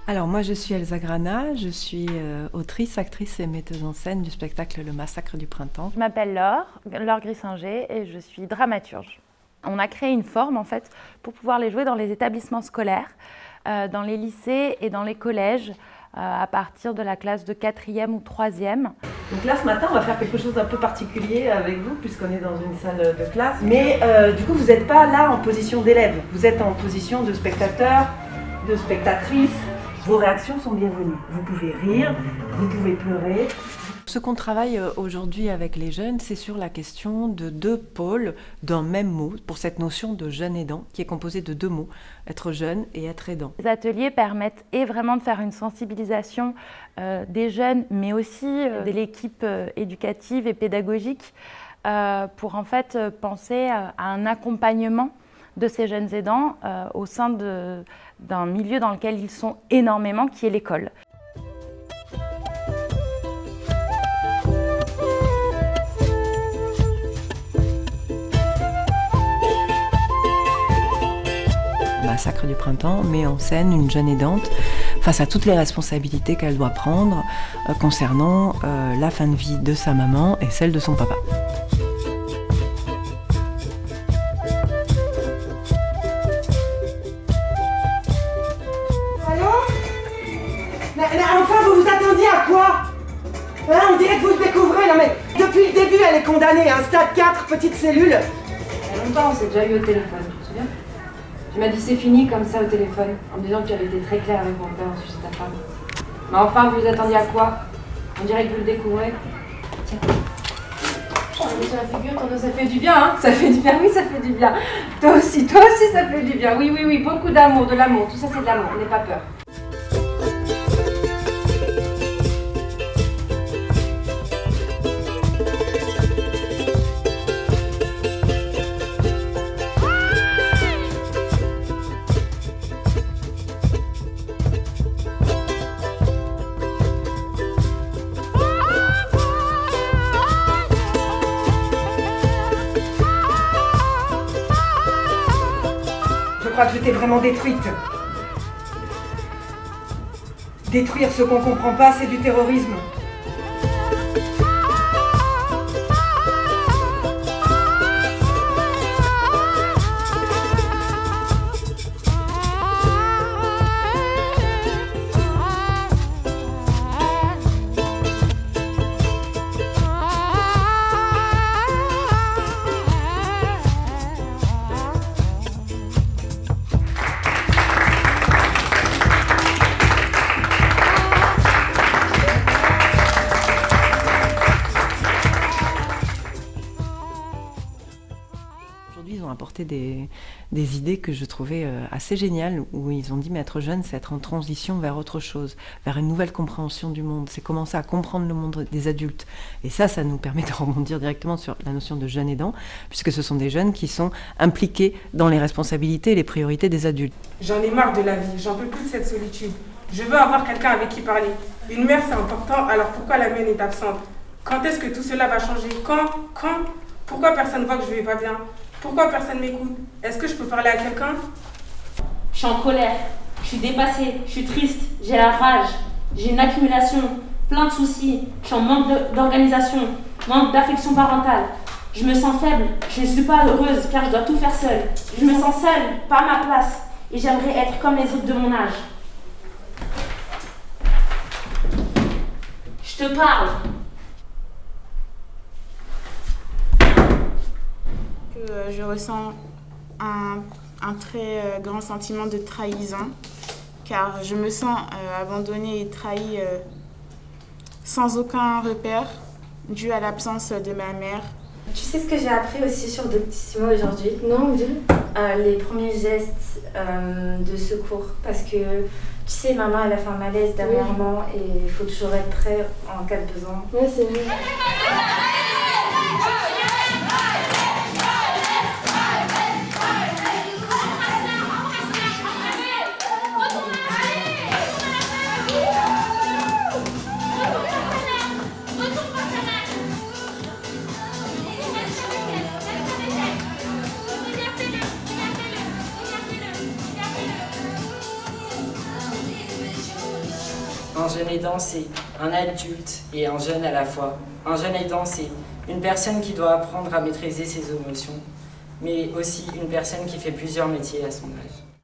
Alors moi je suis Elsa Grana, je suis autrice, actrice et metteuse en scène du spectacle Le Massacre du Printemps. Je m'appelle Laure Grissinger et je suis dramaturge. On a créé une forme en fait pour pouvoir les jouer dans les établissements scolaires, dans les lycées et dans les collèges à partir de la classe de 4e ou 3e. Donc là ce matin on va faire quelque chose d'un peu particulier avec vous puisqu'on est dans une salle de classe. Mais du coup vous n'êtes pas là en position d'élève, vous êtes en position de spectateur, de spectatrice. Vos réactions sont bienvenues. Vous pouvez rire, vous pouvez pleurer. Ce qu'on travaille aujourd'hui avec les jeunes, c'est sur la question de deux pôles d'un même mot, pour cette notion de jeune aidant, qui est composée de deux mots, être jeune et être aidant. Les ateliers permettent vraiment de faire une sensibilisation des jeunes, mais aussi de l'équipe éducative et pédagogique, pour en fait penser à un accompagnement de ces jeunes aidants au sein d'un milieu dans lequel ils sont énormément, qui est l'école. Massacre du Printemps met en scène une jeune aidante face à toutes les responsabilités qu'elle doit prendre concernant la fin de vie de sa maman et celle de son papa. Mais enfin, vous vous attendiez à quoi hein, on dirait que vous le découvrez, non mais depuis le début, elle est condamnée à un stade 4, petite cellule. Il y a longtemps, on s'est déjà eu au téléphone, tu te souviens? Tu m'as dit c'est fini comme ça au téléphone, en me disant que tu avais été très claire avec mon père au sujet de ta femme. Mais enfin, vous vous attendiez à quoi? On dirait que vous le découvrez. Tiens. Oh, mais sur la figure, ton dos, ça fait du bien, hein? Ça fait du bien, oui, ça fait du bien. Toi aussi, ça fait du bien. Oui, oui, oui, beaucoup d'amour, de l'amour. Tout ça, c'est de l'amour, n'aie pas peur. Je crois que je t'ai vraiment détruite. Détruire ce qu'on comprend pas, c'est du terrorisme. Aujourd'hui, ils ont apporté des idées que je trouvais assez géniales, où ils ont dit mais être jeune, c'est être en transition vers autre chose, vers une nouvelle compréhension du monde, c'est commencer à comprendre le monde des adultes. Et ça nous permet de rebondir directement sur la notion de jeune aidant, puisque ce sont des jeunes qui sont impliqués dans les responsabilités et les priorités des adultes. J'en ai marre de la vie, j'en peux plus de cette solitude. Je veux avoir quelqu'un avec qui parler. Une mère, c'est important, alors pourquoi la mienne est absente? Quand est-ce que tout cela va changer? Quand? Pourquoi personne ne voit que je vais pas bien? Pourquoi personne m'écoute? Est-ce que je peux parler à quelqu'un? Je suis en colère, je suis dépassée, je suis triste, j'ai la rage, j'ai une accumulation, plein de soucis, je suis en manque d'organisation, manque d'affection parentale. Je me sens faible, je ne suis pas heureuse car je dois tout faire seule. Je me sens seule, pas à ma place, et j'aimerais être comme les autres de mon âge. Je te parle. Je ressens un très grand sentiment de trahison, car je me sens abandonnée et trahie sans aucun repère, dû à l'absence de ma mère, Tu sais ce que j'ai appris aussi sur Doctissimo aujourd'hui? Non, dis. Les premiers gestes de secours. Parce que, tu sais, maman, elle a fait un malaise dernièrement et il faut toujours être prêt en cas de besoin. Ouais, c'est vrai. Un jeune aidant, c'est un adulte et un jeune à la fois. Un jeune aidant, c'est une personne qui doit apprendre à maîtriser ses émotions, mais aussi une personne qui fait plusieurs métiers à son âge.